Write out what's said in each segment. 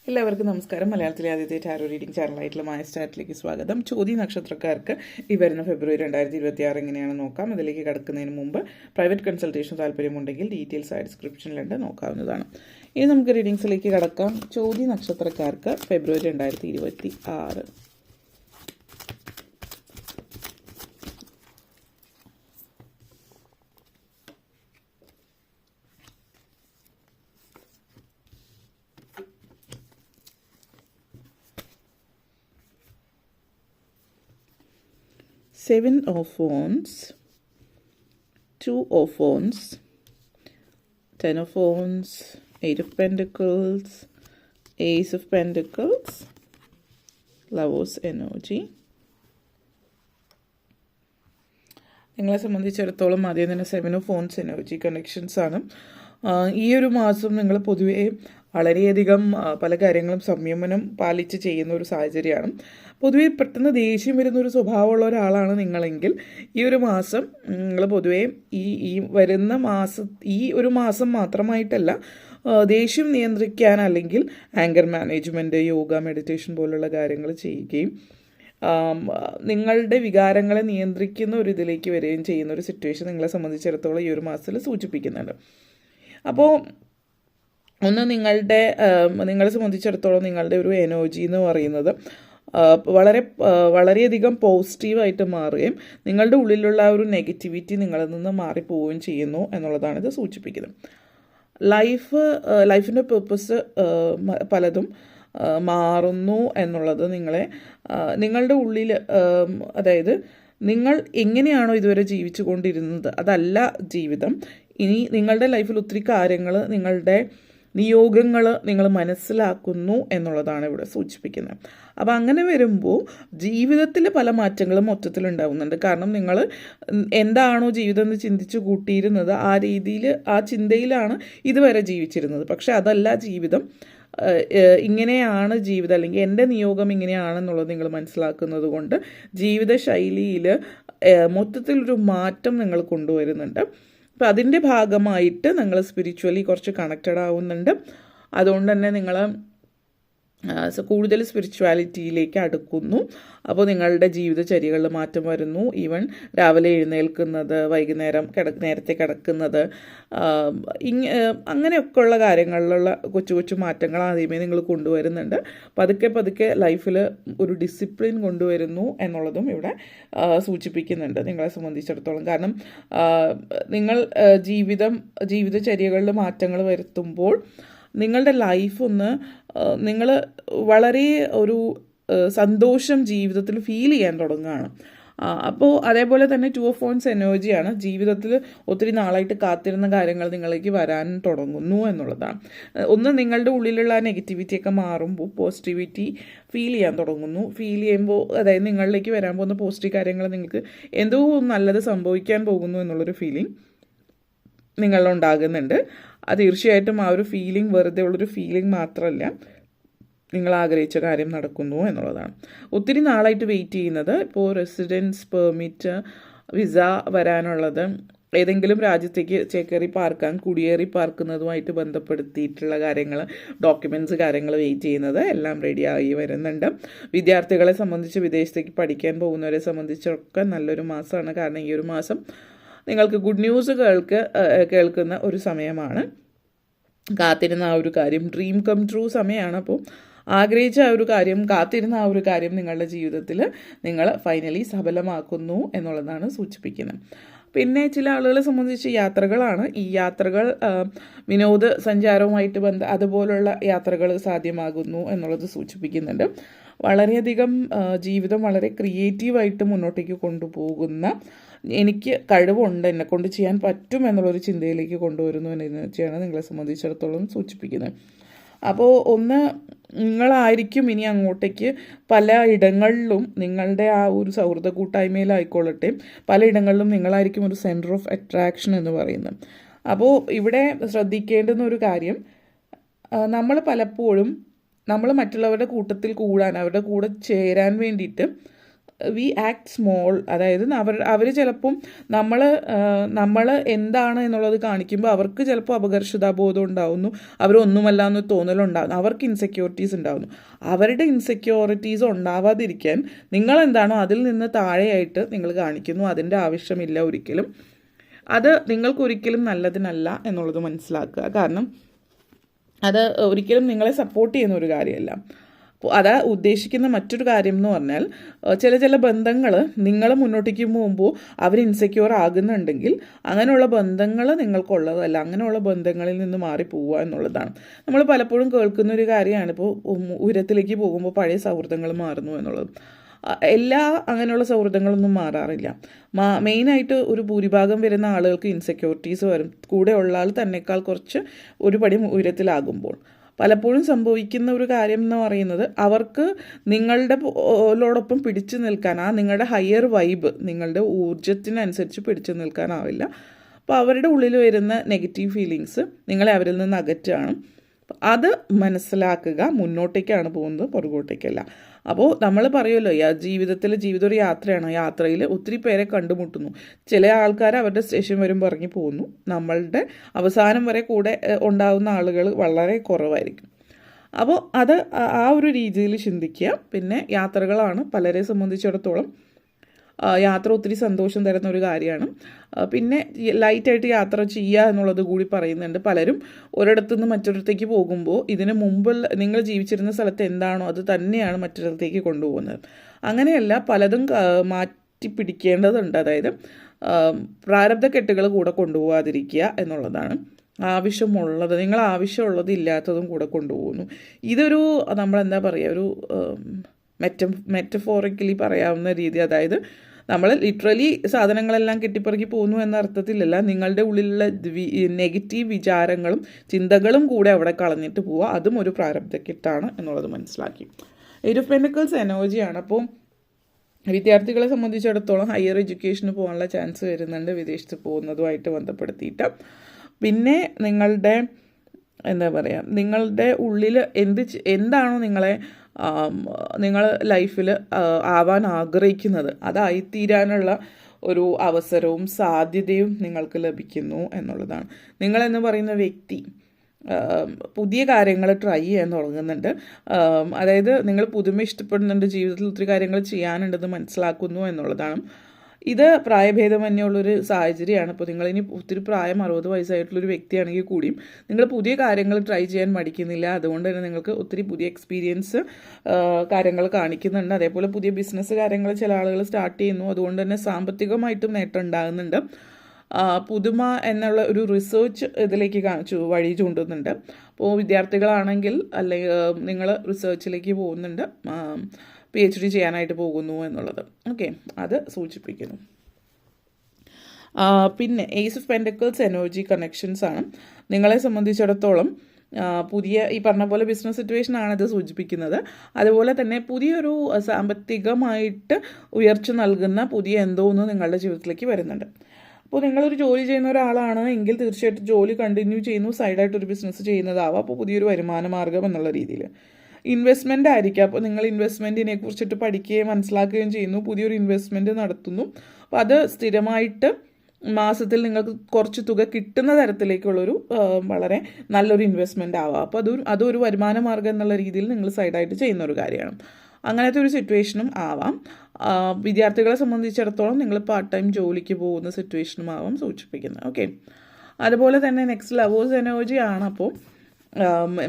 എല്ലാവർക്കും നമസ്കാരം. മലയാളത്തിലെ ആദ്യത്തെ ടാരോ റീഡിംഗ് ചാനലായിട്ടുള്ള മായ സ്റ്റാറ്റിലേക്ക് സ്വാഗതം. ചോതി നക്ഷത്രക്കാർക്ക് ഈ വരുന്ന ഫെബ്രുവരി 2026 എങ്ങനെയാണെന്ന് നോക്കാം. അതിലേക്ക് കടക്കുന്നതിന് മുമ്പ് പ്രൈവറ്റ് കൺസൾട്ടേഷൻ താല്പര്യമുണ്ടെങ്കിൽ ഡീറ്റെയിൽസ് ആയി ഡിസ്ക്രിപ്ഷനിലുണ്ട്, നോക്കാവുന്നതാണ്. ഇനി നമുക്ക് റീഡിങ്സിലേക്ക് കടക്കാം. ചോതി നക്ഷത്രക്കാർക്ക് ഫെബ്രുവരി 2026. Seven of Wands, Two of Wands, Ten of Wands, Eight of Pentacles, Ace of Pentacles, Lovers energy. നിങ്ങളെ സംബന്ധിച്ചിടത്തോളം ആദ്യം തന്നെ 7 of Wands എനർജി കണക്ഷൻസ് ആണ്. ഈ ഒരു മാസം നിങ്ങൾ പൊതുവേ വളരെയധികം പല കാര്യങ്ങളും സംയമനം പാലിച്ച് ചെയ്യുന്ന ഒരു സാഹചര്യമാണ്. പൊതുവെ പെട്ടെന്ന് ദേഷ്യം വരുന്നൊരു സ്വഭാവമുള്ള ഒരാളാണ് നിങ്ങളെങ്കിൽ ഈ ഒരു മാസം നിങ്ങൾ പൊതുവേ ഈ വരുന്ന ഈ ഒരു മാസം മാത്രമായിട്ടല്ല, ദേഷ്യം നിയന്ത്രിക്കാൻ അല്ലെങ്കിൽ ആങ്കർ മാനേജ്മെൻറ്റ്, യോഗ, മെഡിറ്റേഷൻ പോലുള്ള കാര്യങ്ങൾ ചെയ്യുകയും നിങ്ങളുടെ വികാരങ്ങളെ നിയന്ത്രിക്കുന്ന ഒരു ഇതിലേക്ക് വരികയും ചെയ്യുന്ന ഒരു സിറ്റുവേഷൻ നിങ്ങളെ സംബന്ധിച്ചിടത്തോളം ഈ ഒരു മാസത്തിൽ സൂചിപ്പിക്കുന്നുണ്ട്. അപ്പോൾ ഒന്ന് നിങ്ങളെ സംബന്ധിച്ചിടത്തോളം നിങ്ങളുടെ ഒരു എനർജി എന്ന് പറയുന്നത് വളരെയധികം പോസിറ്റീവായിട്ട് മാറുകയും നിങ്ങളുടെ ഉള്ളിലുള്ള ആ ഒരു നെഗറ്റിവിറ്റി നിങ്ങളിൽ നിന്ന് മാറിപ്പോവുകയും ചെയ്യുന്നു എന്നുള്ളതാണ് ഇത് സൂചിപ്പിക്കുന്നത്. ലൈഫിൻ്റെ പേർപ്പസ് പലതും മാറുന്നു എന്നുള്ളത് നിങ്ങളുടെ ഉള്ളിൽ, അതായത് നിങ്ങൾ എങ്ങനെയാണോ ഇതുവരെ ജീവിച്ചു കൊണ്ടിരുന്നത് അതല്ല ജീവിതം. ഇനി നിങ്ങളുടെ ലൈഫിൽ ഒത്തിരി കാര്യങ്ങൾ, നിങ്ങളുടെ നിയോഗങ്ങൾ നിങ്ങൾ മനസ്സിലാക്കുന്നു എന്നുള്ളതാണ് ഇവിടെ സൂചിപ്പിക്കുന്നത്. അപ്പോൾ അങ്ങനെ വരുമ്പോൾ ജീവിതത്തിൽ പല മാറ്റങ്ങളും മൊത്തത്തിലുണ്ടാവുന്നുണ്ട്. കാരണം നിങ്ങൾ എന്താണോ ജീവിതം എന്ന് ചിന്തിച്ച് കൂട്ടിയിരുന്നത് ആ രീതിയിൽ, ആ ചിന്തയിലാണ് ഇതുവരെ ജീവിച്ചിരുന്നത്. പക്ഷെ അതല്ല ജീവിതം, ഇങ്ങനെയാണ് ജീവിതം, അല്ലെങ്കിൽ എൻ്റെ നിയോഗം ഇങ്ങനെയാണെന്നുള്ളത് നിങ്ങൾ മനസ്സിലാക്കുന്നത് കൊണ്ട് ജീവിതശൈലിയിൽ മൊത്തത്തിലൊരു മാറ്റം നിങ്ങൾ കൊണ്ടുവരുന്നുണ്ട്. അപ്പോൾ അതിൻ്റെ ഭാഗമായിട്ട് നിങ്ങൾ സ്പിരിച്വലി കുറച്ച് കണക്റ്റഡ് ആവുന്നുണ്ട്. അതുകൊണ്ട് തന്നെ നിങ്ങൾ കൂടുതൽ സ്പിരിച്വാലിറ്റിയിലേക്ക് അടുക്കുന്നു. അപ്പോൾ നിങ്ങളുടെ ജീവിതചര്യകളിൽ മാറ്റം വരുന്നു. ഈവൻ രാവിലെ എഴുന്നേൽക്കുന്നത്, വൈകുന്നേരം നേരത്തെ കിടക്കുന്നത്, അങ്ങനെയൊക്കെയുള്ള കാര്യങ്ങളിലുള്ള കൊച്ചു കൊച്ചു മാറ്റങ്ങൾ ആദ്യമേ നിങ്ങൾ കൊണ്ടുവരുന്നുണ്ട്. പതുക്കെ ലൈഫിൽ ഒരു ഡിസിപ്ലിൻ കൊണ്ടുവരുന്നു എന്നുള്ളതും ഇവിടെ സൂചിപ്പിക്കുന്നുണ്ട് നിങ്ങളെ സംബന്ധിച്ചിടത്തോളം. കാരണം നിങ്ങൾ ജീവിതചര്യകളിൽ മാറ്റങ്ങൾ വരുത്തുമ്പോൾ നിങ്ങളുടെ ലൈഫ് നിങ്ങൾ വളരെ ഒരു സന്തോഷം ജീവിതത്തിൽ ഫീൽ ചെയ്യാൻ തുടങ്ങുകയാണ്. അപ്പോൾ അതേപോലെ തന്നെ 2 of Wands എനർജിയാണ്. ജീവിതത്തിൽ ഒത്തിരി നാളായിട്ട് കാത്തിരുന്ന കാര്യങ്ങൾ നിങ്ങളിലേക്ക് വരാൻ തുടങ്ങുന്നു എന്നുള്ളതാണ്. നിങ്ങളുടെ ഉള്ളിലുള്ള ആ നെഗറ്റിവിറ്റിയൊക്കെ മാറുമ്പോൾ പോസിറ്റിവിറ്റി ഫീൽ ചെയ്യാൻ തുടങ്ങുന്നു. ഫീൽ ചെയ്യുമ്പോൾ, അതായത് നിങ്ങളിലേക്ക് വരാൻ പോകുന്ന പോസിറ്റീവ് കാര്യങ്ങൾ നിങ്ങൾക്ക് എന്തോ നല്ലത് സംഭവിക്കാൻ പോകുന്നു എന്നുള്ളൊരു ഫീലിംഗ് നിങ്ങളുണ്ടാകുന്നുണ്ട്. അത് തീർച്ചയായിട്ടും ആ ഒരു ഫീലിംഗ് വെറുതെ ഉള്ളൊരു ഫീലിംഗ് മാത്രമല്ല, നിങ്ങൾ ആഗ്രഹിച്ച കാര്യം നടക്കുന്നു എന്നുള്ളതാണ്. ഒത്തിരി നാളായിട്ട് വെയിറ്റ് ചെയ്യുന്നത്, ഇപ്പോൾ റെസിഡൻസ് പെർമിറ്റ്, വിസ വരാനുള്ളത്, ഏതെങ്കിലും രാജ്യത്തേക്ക് കുടിയേറി പാർക്കുന്നതുമായിട്ട് ബന്ധപ്പെടുത്തിയിട്ടുള്ള കാര്യങ്ങൾ, ഡോക്യുമെൻറ്റ്സ് കാര്യങ്ങൾ വെയിറ്റ് ചെയ്യുന്നത് എല്ലാം റെഡിയായി വരുന്നുണ്ട്. വിദ്യാർത്ഥികളെ സംബന്ധിച്ച് വിദേശത്തേക്ക് പഠിക്കാൻ പോകുന്നവരെ സംബന്ധിച്ചൊക്കെ നല്ലൊരു മാസമാണ്. കാരണം ഈ ഒരു മാസം നിങ്ങൾക്ക് ഗുഡ് ന്യൂസ് കേൾക്കുന്ന ഒരു സമയമാണ്. കാത്തിരുന്ന ആ ഒരു കാര്യം ഡ്രീം കം ട്രൂ സമയമാണ്. അപ്പോൾ ആഗ്രഹിച്ച ആ ഒരു കാര്യം, കാത്തിരുന്ന ആ ഒരു കാര്യം നിങ്ങളുടെ ജീവിതത്തിൽ നിങ്ങൾ ഫൈനലി സഫലമാക്കുന്നു എന്നുള്ളതാണ് സൂചിപ്പിക്കുന്നത്. പിന്നെ ചില ആളുകളെ സംബന്ധിച്ച് യാത്രകളാണ്. ഈ യാത്രകൾ വിനോദസഞ്ചാരവുമായിട്ട് അതുപോലുള്ള യാത്രകൾ സാധ്യമാകുന്നു എന്നുള്ളത് സൂചിപ്പിക്കുന്നുണ്ട്. വളരെയധികം ജീവിതം വളരെ ക്രിയേറ്റീവായിട്ട് മുന്നോട്ടേക്ക് കൊണ്ടുപോകുന്ന, എനിക്ക് കഴിവുണ്ട്, എന്നെക്കൊണ്ട് ചെയ്യാൻ പറ്റും എന്നുള്ളൊരു ചിന്തയിലേക്ക് കൊണ്ടുവരുന്നു എന്നുവെച്ചാണ് നിങ്ങളെ സംബന്ധിച്ചിടത്തോളം സൂചിപ്പിക്കുന്നത്. അപ്പോൾ നിങ്ങളായിരിക്കും ഇനി അങ്ങോട്ടേക്ക് പല ഇടങ്ങളിലും, നിങ്ങളുടെ ആ ഒരു സൗഹൃദ കൂട്ടായ്മയിലായിക്കൊള്ളട്ടെ, പലയിടങ്ങളിലും നിങ്ങളായിരിക്കും ഒരു സെൻറ്റർ ഓഫ് അട്രാക്ഷൻ എന്ന് പറയുന്നത്. അപ്പോൾ ഇവിടെ ശ്രദ്ധിക്കേണ്ടുന്ന ഒരു കാര്യം, നമ്മൾ പലപ്പോഴും മറ്റുള്ളവരുടെ കൂട്ടത്തിൽ കൂടാൻ, അവരുടെ കൂടെ ചേരാൻ വേണ്ടിയിട്ട് വി ആക്ട് സ്മോൾ, അതായത് അവർ ചിലപ്പം നമ്മൾ എന്താണ് എന്നുള്ളത് കാണിക്കുമ്പോൾ അവർക്ക് ചിലപ്പോൾ അപകർഷതാബോധം ഉണ്ടാവുന്നു, അവരൊന്നുമല്ല എന്ന് തോന്നലുണ്ടാകുന്നു, അവർക്ക് ഇൻസെക്യൂരിറ്റീസ് ഉണ്ടാകുന്നു. അവരുടെ ഇൻസെക്യൂരിറ്റീസ് ഉണ്ടാവാതിരിക്കാൻ നിങ്ങൾ എന്താണോ അതിൽ നിന്ന് താഴെയായിട്ട് നിങ്ങൾ കാണിക്കുന്നു. അതിൻ്റെ ആവശ്യമില്ല ഒരിക്കലും. അത് നിങ്ങൾക്കൊരിക്കലും നല്ലതിനല്ല എന്നുള്ളത് മനസ്സിലാക്കുക. കാരണം അത് ഒരിക്കലും നിങ്ങളെ സപ്പോർട്ട് ചെയ്യുന്ന ഒരു കാര്യമല്ല. അപ്പോൾ അതാ ഉദ്ദേശിക്കുന്ന മറ്റൊരു കാര്യം എന്ന് പറഞ്ഞാൽ, ചില ബന്ധങ്ങൾ നിങ്ങൾ മുന്നോട്ടേക്ക് പോകുമ്പോൾ അവർ ഇൻസെക്യൂർ ആകുന്നുണ്ടെങ്കിൽ അങ്ങനെയുള്ള ബന്ധങ്ങൾ നിങ്ങൾക്കുള്ളതല്ല. അങ്ങനെയുള്ള ബന്ധങ്ങളിൽ നിന്ന് മാറിപ്പോവുക എന്നുള്ളതാണ്. നമ്മൾ പലപ്പോഴും കേൾക്കുന്ന ഒരു കാര്യമാണ്, ഇപ്പോൾ ഉയരത്തിലേക്ക് പോകുമ്പോൾ പഴയ സൗഹൃദങ്ങൾ മാറുന്നു എന്നുള്ളത്. എല്ലാ അങ്ങനെയുള്ള സൗഹൃദങ്ങളൊന്നും മാറാറില്ല. മെയിനായിട്ട് ഒരു ഭൂരിഭാഗം വരുന്ന ആളുകൾക്ക് ഇൻസെക്യൂരിറ്റീസ് വരും, കൂടെ ഉള്ള ആൾ തന്നെക്കാൾ കുറച്ച് ഒരു പടി ഉയരത്തിലാകുമ്പോൾ. പലപ്പോഴും സംഭവിക്കുന്ന ഒരു കാര്യം എന്ന് പറയുന്നത്, അവർക്ക് നിങ്ങളോടൊപ്പം പിടിച്ചു നിൽക്കാൻ, നിങ്ങളുടെ ഹയർ വൈബ്, നിങ്ങളുടെ ഊർജത്തിനനുസരിച്ച് പിടിച്ചു നിൽക്കാനാവില്ല. അപ്പോൾ അവരുടെ ഉള്ളിൽ വരുന്ന നെഗറ്റീവ് ഫീലിങ്സ് നിങ്ങളെ അവരിൽ നിന്ന് അകറ്റുകയാണ്. അത് മനസ്സിലാക്കുക. മുന്നോട്ടേക്കാണ് പോകുന്നത്, പുറകോട്ടേക്കല്ല. അപ്പോൾ നമ്മൾ പറയുമല്ലോ, ജീവിതം ഒരു യാത്രയാണ്. യാത്രയിൽ ഒത്തിരി പേരെ കണ്ടുമുട്ടുന്നു. ചില ആൾക്കാർ അവരുടെ സ്റ്റേഷൻ വരുമ്പോൾ ഇറങ്ങി പോകുന്നു. നമ്മളുടെ അവസാനം വരെ കൂടെ ഉണ്ടാകുന്ന ആളുകൾ വളരെ കുറവായിരിക്കും. അപ്പോൾ അത് ആ ഒരു രീതിയിൽ ചിന്തിക്കുക. പിന്നെ യാത്രകളാണ് പലരെ സംബന്ധിച്ചിടത്തോളം യാത്ര ഒത്തിരി സന്തോഷം തരുന്ന ഒരു കാര്യമാണ്. പിന്നെ ലൈറ്റായിട്ട് യാത്ര ചെയ്യുക എന്നുള്ളത് കൂടി പറയുന്നുണ്ട്. പലരും ഒരിടത്തു നിന്ന് മറ്റൊരിടത്തേക്ക് പോകുമ്പോൾ ഇതിന് മുമ്പ് നിങ്ങൾ ജീവിച്ചിരുന്ന സ്ഥലത്ത് എന്താണോ അത് തന്നെയാണ് മറ്റൊരിടത്തേക്ക് കൊണ്ടുപോകുന്നത്. അങ്ങനെയല്ല, പലതും മാറ്റി പിടിക്കേണ്ടതുണ്ട്. അതായത് പ്രാരബ്ധക്കെട്ടുകൾ കൂടെ കൊണ്ടുപോകാതിരിക്കുക എന്നുള്ളതാണ്. ആവശ്യമുള്ളത്, നിങ്ങൾ ആവശ്യമുള്ളത് ഇല്ലാത്തതും കൂടെ കൊണ്ടുപോകുന്നു. ഇതൊരു നമ്മളെന്താ പറയുക, ഒരു മെറ്റഫോറിക്കലി പറയാവുന്ന രീതി. അതായത് നമ്മൾ ലിറ്ററലി സാധനങ്ങളെല്ലാം കെട്ടിപ്പറക്കി പോകുന്നു എന്ന അർത്ഥത്തിലല്ല, നിങ്ങളുടെ ഉള്ളിലുള്ള നെഗറ്റീവ് വിചാരങ്ങളും ചിന്തകളും കൂടെ അവിടെ കളഞ്ഞിട്ട് പോവുക. അതും ഒരു പ്രാരബ്ധക്കെട്ടാണ് എന്നുള്ളത് മനസ്സിലാക്കി. എയ്റ്റ് ഓഫ് പെന്റക്കിൾസ് എനർജിയാണ്. അപ്പോൾ വിദ്യാർത്ഥികളെ സംബന്ധിച്ചിടത്തോളം ഹയർ എഡ്യൂക്കേഷന് പോകാനുള്ള ചാൻസ് വരുന്നുണ്ട്, വിദേശത്ത് പോകുന്നതുമായിട്ട് ബന്ധപ്പെടുത്തിയിട്ട്. പിന്നെ നിങ്ങളുടെ നിങ്ങളുടെ ഉള്ളിൽ എന്താണോ നിങ്ങൾ ലൈഫിൽ ആവാൻ ആഗ്രഹിക്കുന്നത് അതായിത്തീരാനുള്ള ഒരു അവസരവും സാധ്യതയും നിങ്ങൾക്ക് ലഭിക്കുന്നു എന്നുള്ളതാണ്. നിങ്ങളെന്ന് പറയുന്ന വ്യക്തി പുതിയ കാര്യങ്ങൾ ട്രൈ ചെയ്യാൻ തുടങ്ങുന്നുണ്ട്. അതായത് നിങ്ങൾ പുതുമ ഇഷ്ടപ്പെടുന്നുണ്ട്, ജീവിതത്തിൽ ഒത്തിരി കാര്യങ്ങൾ ചെയ്യാനുണ്ടെന്ന് മനസ്സിലാക്കുന്നു എന്നുള്ളതാണ്. ഇത് പ്രായഭേദമന്യമുള്ളൊരു സാഹചര്യമാണ്. ഇപ്പോൾ നിങ്ങളിനി ഒത്തിരി പ്രായം 60 വയസ്സായിട്ടുള്ളൊരു വ്യക്തിയാണെങ്കിൽ കൂടിയും നിങ്ങൾ പുതിയ കാര്യങ്ങൾ ട്രൈ ചെയ്യാൻ മടിക്കുന്നില്ല. അതുകൊണ്ട് തന്നെ നിങ്ങൾക്ക് ഒത്തിരി പുതിയ എക്സ്പീരിയൻസ് കാര്യങ്ങൾ കാണിക്കുന്നുണ്ട്. അതേപോലെ പുതിയ ബിസിനസ് കാര്യങ്ങൾ ചില ആളുകൾ സ്റ്റാർട്ട് ചെയ്യുന്നു. അതുകൊണ്ട് തന്നെ സാമ്പത്തികമായിട്ടും നേട്ടം ഉണ്ടാകുന്നുണ്ട്. പുതുമ എന്നുള്ള ഒരു റിസർച്ച് ഇതിലേക്ക് വഴി ചൂണ്ടുന്നുണ്ട്. അപ്പോൾ വിദ്യാർത്ഥികളാണെങ്കിൽ അല്ലെങ്കിൽ നിങ്ങൾ റിസർച്ചിലേക്ക് പോകുന്നുണ്ട്, PhD ചെയ്യാനായിട്ട് പോകുന്നു എന്നുള്ളത്. ഓക്കെ, അത് സൂചിപ്പിക്കുന്നു. പിന്നെ ace of pentacles energy connections ആണ്. നിങ്ങളെ സംബന്ധിച്ചിടത്തോളം പുതിയ ഈ പറഞ്ഞ പോലെ ബിസിനസ് സിറ്റുവേഷൻ ആണ് ഇത് സൂചിപ്പിക്കുന്നത്. അതുപോലെ തന്നെ പുതിയൊരു സാമ്പത്തികമായിട്ട് ഉയർച്ച നൽകുന്ന പുതിയ എന്തോ ഒന്ന് നിങ്ങളുടെ ജീവിതത്തിലേക്ക് വരുന്നുണ്ട്. അപ്പോൾ നിങ്ങളൊരു ജോലി ചെയ്യുന്ന ഒരാളാണ് എങ്കിൽ തീർച്ചയായിട്ടും ജോലി കണ്ടിന്യൂ ചെയ്യുന്നു, സൈഡായിട്ടൊരു ബിസിനസ് ചെയ്യുന്നതാവാം. അപ്പോൾ പുതിയൊരു വരുമാന മാർഗം എന്നുള്ള രീതിയിൽ ഇൻവെസ്റ്റ്മെൻ്റ് ആയിരിക്കാം. അപ്പോൾ നിങ്ങൾ ഇൻവെസ്റ്റ്മെൻറ്റിനെ കുറിച്ചിട്ട് പഠിക്കുകയും മനസ്സിലാക്കുകയും ചെയ്യുന്നു, പുതിയൊരു ഇൻവെസ്റ്റ്മെൻറ്റ് നടത്തുന്നു. അപ്പോൾ അത് സ്ഥിരമായിട്ട് മാസത്തിൽ നിങ്ങൾക്ക് കുറച്ച് തുക കിട്ടുന്ന തരത്തിലേക്കുള്ളൊരു വളരെ നല്ലൊരു ഇൻവെസ്റ്റ്മെൻ്റ് ആവാം. അപ്പോൾ അതൊരു വരുമാന മാർഗ്ഗം എന്നുള്ള രീതിയിൽ നിങ്ങൾ സൈഡായിട്ട് ചെയ്യുന്ന ഒരു കാര്യമാണ്. അങ്ങനത്തെ ഒരു സിറ്റുവേഷനും ആവാം. വിദ്യാർത്ഥികളെ സംബന്ധിച്ചിടത്തോളം നിങ്ങൾ പാർട്ട് ടൈം ജോലിക്ക് പോകുന്ന സിറ്റുവേഷനും ആവാം സൂചിപ്പിക്കുന്നത്. ഓക്കെ, അതുപോലെ തന്നെ നെക്സ്റ്റ് ലവേഴ്സ് എനർജി ആണ്. അപ്പോൾ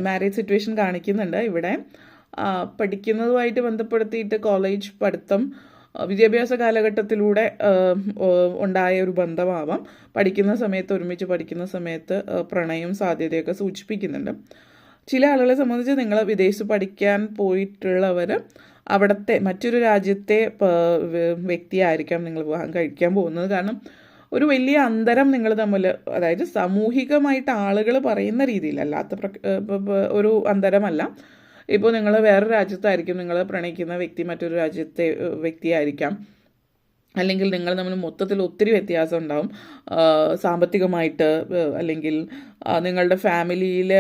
മാരേജ് സിറ്റുവേഷൻ കാണിക്കുന്നുണ്ട് ഇവിടെ. പഠിക്കുന്നതുമായിട്ട് ബന്ധപ്പെടുത്തിയിട്ട് കോളേജ് പഠിത്തം, വിദ്യാഭ്യാസ കാലഘട്ടത്തിലൂടെ ഉണ്ടായ ഒരു ബന്ധമാവാം. പഠിക്കുന്ന സമയത്ത്, ഒരുമിച്ച് പഠിക്കുന്ന സമയത്ത് പ്രണയം സാധ്യതയൊക്കെ സൂചിപ്പിക്കുന്നുണ്ട്. ചില ആളുകളെ സംബന്ധിച്ച് നിങ്ങൾ വിദേശത്ത് പഠിക്കാൻ പോയിട്ടുള്ളവർ അവിടുത്തെ മറ്റൊരു രാജ്യത്തെ വ്യക്തിയായിരിക്കാം നിങ്ങൾ വിവാഹം കഴിക്കാൻ പോകുന്നത്. കാരണം ഒരു വലിയ അന്തരം നിങ്ങൾ തമ്മിൽ, അതായത് സാമൂഹികമായിട്ട് ആളുകൾ പറയുന്ന രീതിയിലല്ലാത്ത ഒരു അന്തരമല്ല. ഇപ്പോൾ നിങ്ങൾ വേറൊരു രാജ്യത്തായിരിക്കും നിങ്ങൾ പ്രണയിക്കുന്ന വ്യക്തി, മറ്റൊരു രാജ്യത്തെ വ്യക്തിയായിരിക്കാം. അല്ലെങ്കിൽ നിങ്ങൾ തമ്മിൽ മൊത്തത്തിൽ ഒത്തിരി വ്യത്യാസം ഉണ്ടാവും. സാമ്പത്തികമായിട്ട്, അല്ലെങ്കിൽ നിങ്ങളുടെ ഫാമിലിയിൽ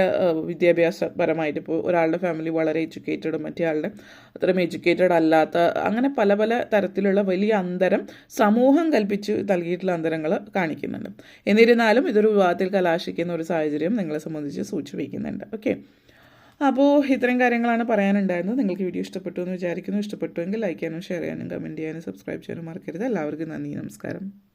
വിദ്യാഭ്യാസപരമായിട്ട്. ഇപ്പോൾ ഒരാളുടെ ഫാമിലി വളരെ എഡ്യൂക്കേറ്റഡും മറ്റേ ആളുടെ അത്രയും എഡ്യൂക്കേറ്റഡ് അല്ലാത്ത, അങ്ങനെ പല പല തരത്തിലുള്ള വലിയ അന്തരം സമൂഹം കൽപ്പിച്ച് നൽകിയിട്ടുള്ള അന്തരങ്ങൾ കാണിക്കുന്നുണ്ട്. എന്നിരുന്നാലും ഇതൊരു വിവാഹത്തിൽ കലാശിക്കുന്ന ഒരു സാഹചര്യം നിങ്ങളെ സംബന്ധിച്ച് സൂചിപ്പിക്കുന്നുണ്ട്. ഓക്കെ, അപ്പോൾ ഇത്രയും കാര്യങ്ങളാണ് പറയാനുണ്ടായിരുന്നത്. നിങ്ങൾക്ക് വീഡിയോ ഇഷ്ടപ്പെട്ടു എന്ന് വിചാരിക്കുന്നു. ഇഷ്ടപ്പെട്ടുവെങ്കിൽ ലൈക്ക് ചെയ്യാനും ഷെയർ ചെയ്യാനും കമൻറ്റ് ചെയ്യാനും സബ്സ്ക്രൈബ് ചെയ്യാനും മറക്കരുത്. എല്ലാവർക്കും നന്ദി, നമസ്കാരം.